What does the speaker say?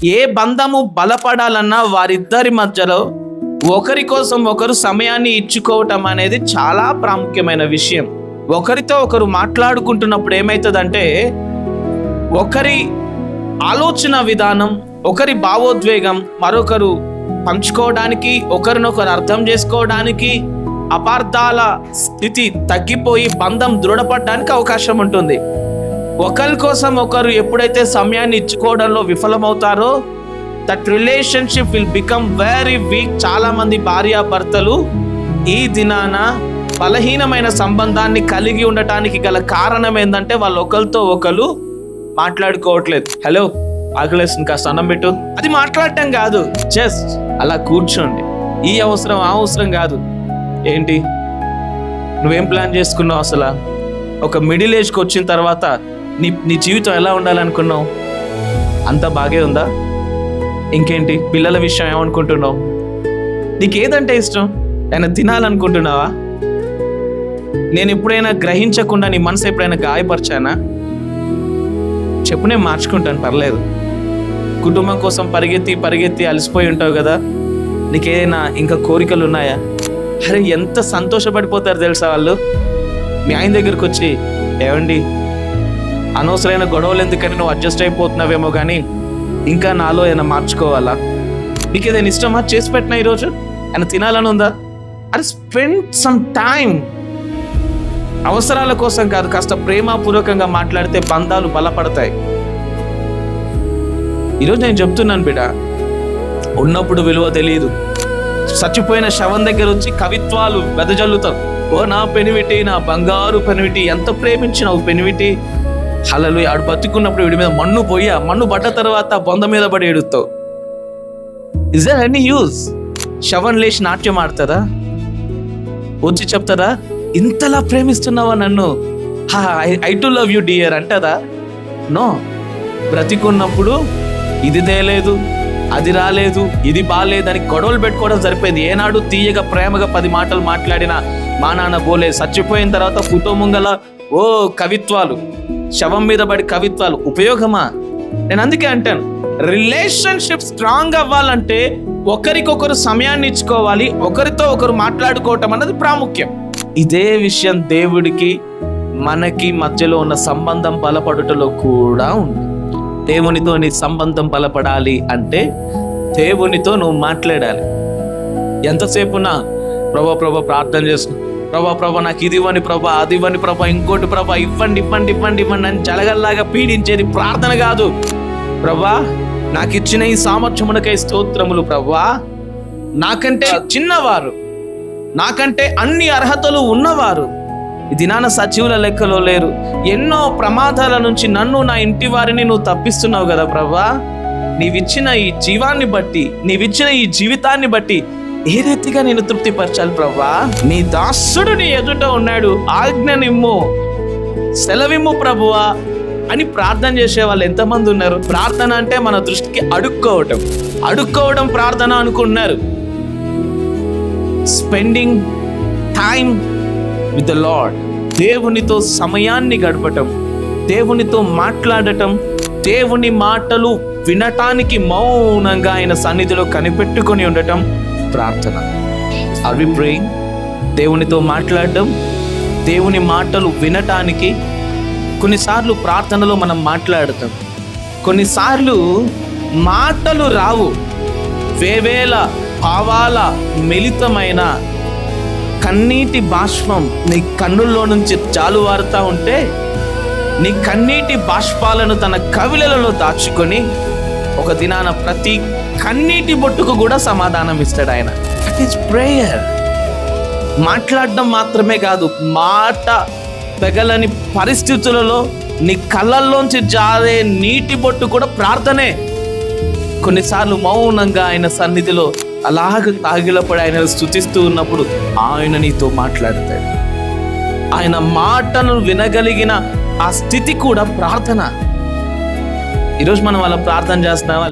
ఏ బంధము బలపడాలన్నా వారిద్దరి మధ్యలో ఒకరి కోసం ఒకరు సమయాన్ని ఇచ్చుకోవటం అనేది చాలా ప్రాముఖ్యమైన విషయం. ఒకరితో ఒకరు మాట్లాడుకుంటున్నప్పుడు ఏమవుతుందంటే ఒకరి ఆలోచన విధానం, ఒకరి భావోద్వేగం మరొకరు పంచుకోవడానికి, ఒకరినొకరు అర్థం చేసుకోవడానికి, అపార్థాల స్థితి తగ్గిపోయి బంధం దృఢపడడానికి అవకాశం ఉంటుంది. ఒకరి కోసం ఒకరు ఎప్పుడైతే సమయాన్ని ఇచ్చుకోవడంలో విఫలమవుతారో that relationship will become very weak. చాలా మంది భార్యాభర్తలు ఈ దినాన బలహీనమైన సంబంధాన్ని కలిగి ఉండటానికి గల కారణం ఏంటంటే వాళ్ళు ఒకరితో ఒకరు మాట్లాడుకోవట్లేదు. హలో, ఆకలేస్తుంది, కాస్త అన్నం పెట్టు. అది మాట్లాడటం కాదు, జస్ట్ అలా కూర్చోండి. ఈ అవసరం ఆ అవసరం కాదు. ఏంటి నువ్వేం ప్లాన్ చేసుకున్నావు? అసలు ఒక మిడిల్ ఏజ్కి వచ్చిన తర్వాత నీ జీవితం ఎలా ఉండాలనుకున్నావు? అంత బాగే ఉందా? ఇంకేంటి పిల్లల విషయం ఏమనుకుంటున్నావు? నీకేదంటే ఇష్టం? ఏమైనా తినాలనుకుంటున్నావా? నేను ఎప్పుడైనా గ్రహించకుండా నీ మనసు ఎప్పుడైనా గాయపరిచానా? చెప్పు, నేను మార్చుకుంటాను, పర్లేదు. కుటుంబం కోసం పరిగెత్తి అలసిపోయి ఉంటావు కదా, నీకేదైనా ఇంకా కోరికలు ఉన్నాయా? అరే, ఎంత సంతోషపడిపోతారు తెలుసా వాళ్ళు మీ ఆయన దగ్గరికి వచ్చి, ఏమండి అనవసరమైన గొడవలు ఎందుకని నువ్వు అడ్జస్ట్ అయిపోతున్నావేమో కానీ ఇంకా నాలో ఏమైనా మార్చుకోవాలా? నీకు ఏదైనా ఇష్టమా? చేసి పెట్టినా ఈరోజు ఆయన తినాలని ఉందా? అరే, స్పెండ్ సమ్ టైం. అవసరాల కోసం కాదు, కాస్త ప్రేమపూర్వకంగా మాట్లాడితే బంధాలు బలపడతాయి. ఈరోజు నేను చెప్తున్నాను బిడ్డ, ఉన్నప్పుడు విలువ తెలియదు, చచ్చిపోయిన శవం దగ్గర వచ్చి కవిత్వాలు వెదజల్లుతారు. ఓ నా పెనివిటి, నా బంగారు పెనివిటి, ఎంత ప్రేమించినావు పెనివిటి. హల్లెలూయా. ఆడు బతుకున్నప్పుడు వీడి మీద మన్ను పోయా, మన్ను పడ్డ తర్వాత బొంద మీద పడి ఏడుస్తావు. Is there any use? శవం లేచి నాట్యం ఆడుతుందా? వచ్చి చెప్తారా ఇంతలా ప్రేమిస్తున్నావా నన్ను, I too love you dear అంటదా? నో. బ్రతికున్నప్పుడు ఇది తేలేదు, అది రాలేదు, ఇది బాగాలేదని గొడవలు పెట్టుకోవడం సరిపోయింది. ఏనాడు తీయగా ప్రేమగా 10 మాటలు మాట్లాడినా మా నాన్న బోలే. చచ్చిపోయిన తర్వాత ఫోటో ముంగల ఓ కవిత్వాలు, శవం మీద పడి కవిత్వాలు ఉపయోగమా? నేను అందుకే అంటాను, రిలేషన్షిప్ స్ట్రాంగ్ అవ్వాలంటే ఒకరికొకరు సమయాన్ని ఇచ్చుకోవాలి, ఒకరితో ఒకరు మాట్లాడుకోవటం అన్నది ప్రాముఖ్యం. ఇదే విషయం దేవుడికి మనకి మధ్యలో ఉన్న సంబంధం బలపడుటలో కూడా ఉంది. దేవునితో నీ సంబంధం బలపడాలి అంటే దేవునితో నువ్వు మాట్లాడాలి. ఎంతసేపునా ప్రభా ప్రార్థన చేస్తున్నా, ప్రభా నాకు ఇది ఇవ్వని ప్రభా, అది ఇవ్వని ప్రభా, ఇంకోటి ప్రభా, ఇవ్వండి అని జలగల్లాగా పీడించేది ప్రార్థన కాదు. ప్రభా నాకు ఇచ్చిన ఈ సామర్థ్యమునకై స్తోత్రములు ప్రభా. నాకంటే చిన్నవారు, నాకంటే అన్ని అర్హతలు ఉన్నవారు ఈ దినాన సజీవుల లెక్కలో లేరు. ఎన్నో ప్రమాదాల నుంచి నన్ను, నా ఇంటి వారిని నువ్వు తప్పిస్తున్నావు కదా ప్రభా. నీవిచ్చిన ఈ జీవాన్ని బట్టి, నీవిచ్చిన ఈ జీవితాన్ని బట్టి ఏ రీతిగా నేను తృప్తిపరచాలి ప్రభా? నీ దాసుడు నీ ఎదుట ఉన్నాడు, ఆజ్ఞనిమ్ము, సెలవిమ్ము ప్రభువా అని ప్రార్థన చేసే వాళ్ళు ఎంతమంది ఉన్నారు? ప్రార్థన అంటే మన దృష్టికి అడుక్కోవడం ప్రార్థన అనుకుంటున్నారు. Spending time with the lord, దేవునితో సమయాన్ని గడపటం, దేవునితో మాట్లాడటం, దేవుని మాటలు వినటానికి మౌనంగా ఆయన సన్నిధిలో కనిపెట్టుకొని ఉండటం ప్రార్థన. Are we praying? దేవునితో మాట్లాడటం, దేవుని మాటలు వినటానికి. కొన్నిసార్లు ప్రార్థనలో మనం మాట్లాడతాం, కొన్నిసార్లు మాటలు రావు, వేవేల భావాల మిళితమైన కన్నీటి బాష్పం నీ కన్నుల్లో నుంచి జాలువారుతా ఉంటే నీ కన్నీటి బాష్పాలను తన కవిలలో దాచుకొని ఒక దినాన ప్రతి కన్నీటి బొట్టుకు కూడా సమాధానం ఇస్తాడు ఆయన. That is prayer. మాట్లాడడం మాత్రమే కాదు, మాట పెగలని పరిస్థితులలో నీ కళ్ళల్లోంచి జారే నీటి బొట్టు కూడా ప్రార్థనే. కొన్నిసార్లు మౌనంగా ఆయన సన్నిధిలో అలాగ తాగిలపడి ఆయన స్తుతిస్తూ ఉన్నప్పుడు ఆయన నీతో మాట్లాడతాడు. ఆయన మాటను వినగలిగిన ఆ స్థితి కూడా ప్రార్థన. ఈరోజు మనం అలా ప్రార్థన చేస్తున్నావా?